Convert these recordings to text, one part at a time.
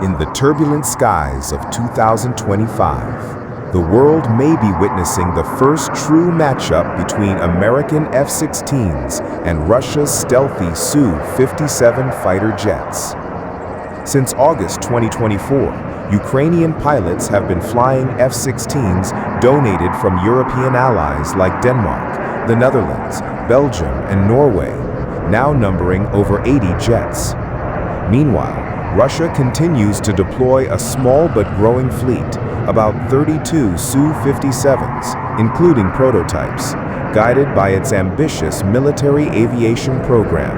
In the turbulent skies of 2025, the world may be witnessing the first true matchup between American F-16s and Russia's stealthy Su-57 fighter jets. Since August 2024, Ukrainian pilots have been flying F-16s donated from European allies like Denmark, the Netherlands, Belgium, and Norway, now numbering over 80 jets. Meanwhile, Russia continues to deploy a small but growing fleet, about 32 Su-57s, including prototypes, guided by its ambitious military aviation program.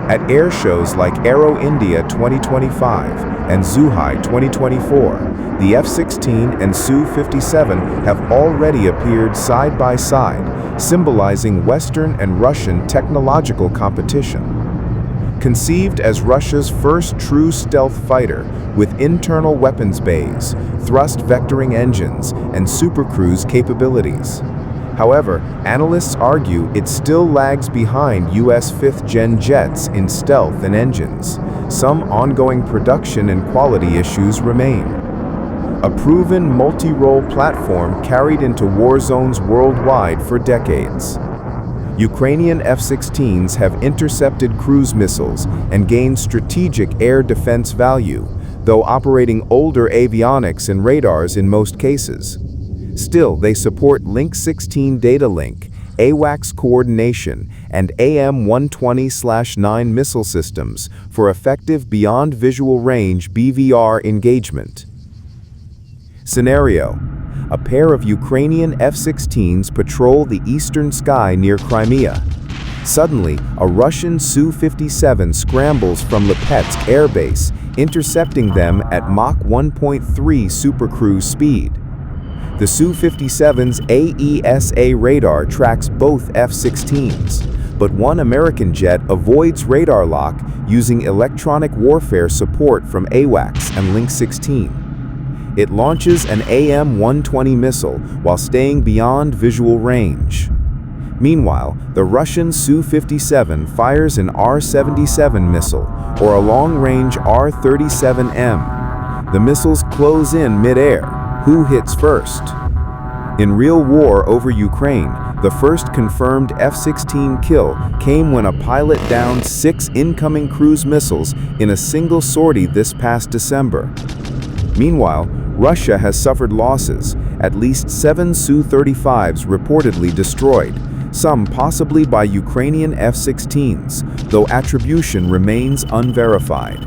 At air shows like Aero India 2025 and Zhuhai 2024, the F-16 and Su-57 have already appeared side by side, symbolizing Western and Russian technological competition. Conceived as Russia's first true stealth fighter with internal weapons bays, thrust vectoring engines, and supercruise capabilities. However, analysts argue it still lags behind US 5th-gen jets in stealth and engines. Some ongoing production and quality issues remain. A proven multi-role platform carried into war zones worldwide for decades. Ukrainian F-16s have intercepted cruise missiles and gained strategic air defense value, though operating older avionics and radars in most cases. Still, they support Link 16 data link, AWACS coordination, and AM-120/9 missile systems for effective beyond visual range BVR engagement. Scenario: a pair of Ukrainian F-16s patrol the eastern sky near Crimea. Suddenly, a Russian Su-57 scrambles from Lipetsk airbase, intercepting them at Mach 1.3 supercruise speed. The Su-57's AESA radar tracks both F-16s, but one American jet avoids radar lock using electronic warfare support from AWACS and Link 16. It launches an AM-120 missile while staying beyond visual range. Meanwhile, the Russian Su-57 fires an R-77 missile, or a long-range R-37M. The missiles close in mid-air. Who hits first? In real war over Ukraine, the first confirmed F-16 kill came when a pilot downed 6 incoming cruise missiles in a single sortie this past December. Meanwhile, Russia has suffered losses, at least 7 Su-35s reportedly destroyed, some possibly by Ukrainian F-16s, though attribution remains unverified.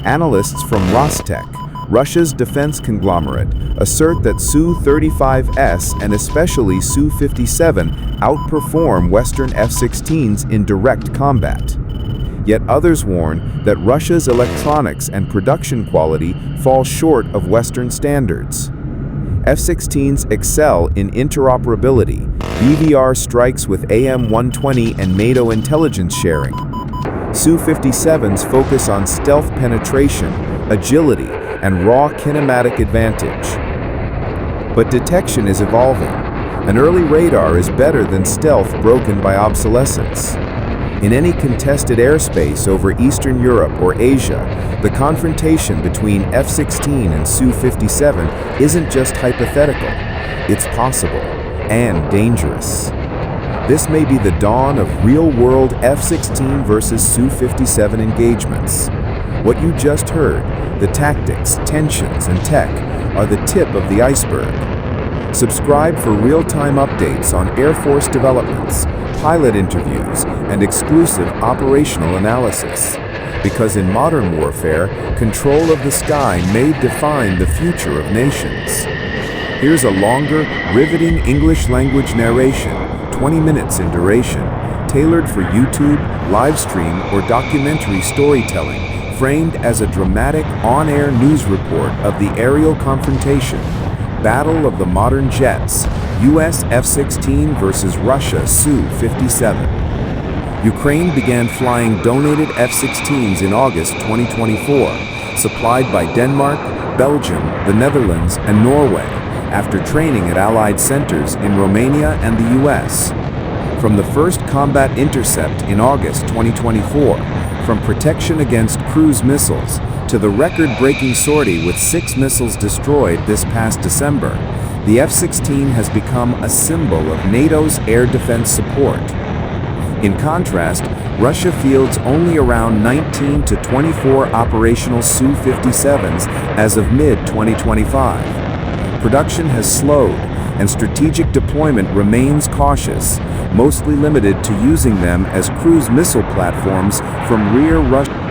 Analysts from Rostec, Russia's defense conglomerate, assert that Su-35s and especially Su-57 outperform Western F-16s in direct combat. Yet others warn that Russia's electronics and production quality fall short of Western standards. F-16s excel in interoperability, BVR strikes with AM-120 and NATO intelligence sharing. Su-57s focus on stealth penetration, agility, and raw kinematic advantage. But detection is evolving. An early radar is better than stealth broken by obsolescence. In any contested airspace over Eastern Europe or Asia, the confrontation between F-16 and Su-57 isn't just hypothetical, it's possible and dangerous. This may be the dawn of real-world F-16 versus Su-57 engagements. What you just heard, the tactics, tensions, and tech, are the tip of the iceberg. Subscribe for real-time updates on Air Force developments, pilot interviews, and exclusive operational analysis. Because in modern warfare, control of the sky may define the future of nations. Here's a longer, riveting English language narration, 20 minutes in duration, tailored for YouTube, live stream, or documentary storytelling, framed as a dramatic on-air news report of the aerial confrontation, Battle of the Modern Jets, US F-16 versus Russia Su-57. Ukraine began flying donated F-16s in August 2024, supplied by Denmark, Belgium, the Netherlands, and Norway, after training at Allied centers in Romania and the US. From the first combat intercept in August 2024, from protection against cruise missiles, To the record-breaking sortie with 6 missiles destroyed this past December, the F-16 has become a symbol of NATO's air defense support. In contrast, Russia fields only around 19 to 24 operational Su-57s as of mid-2025. Production has slowed, and strategic deployment remains cautious, mostly limited to using them as cruise missile platforms from rear Russian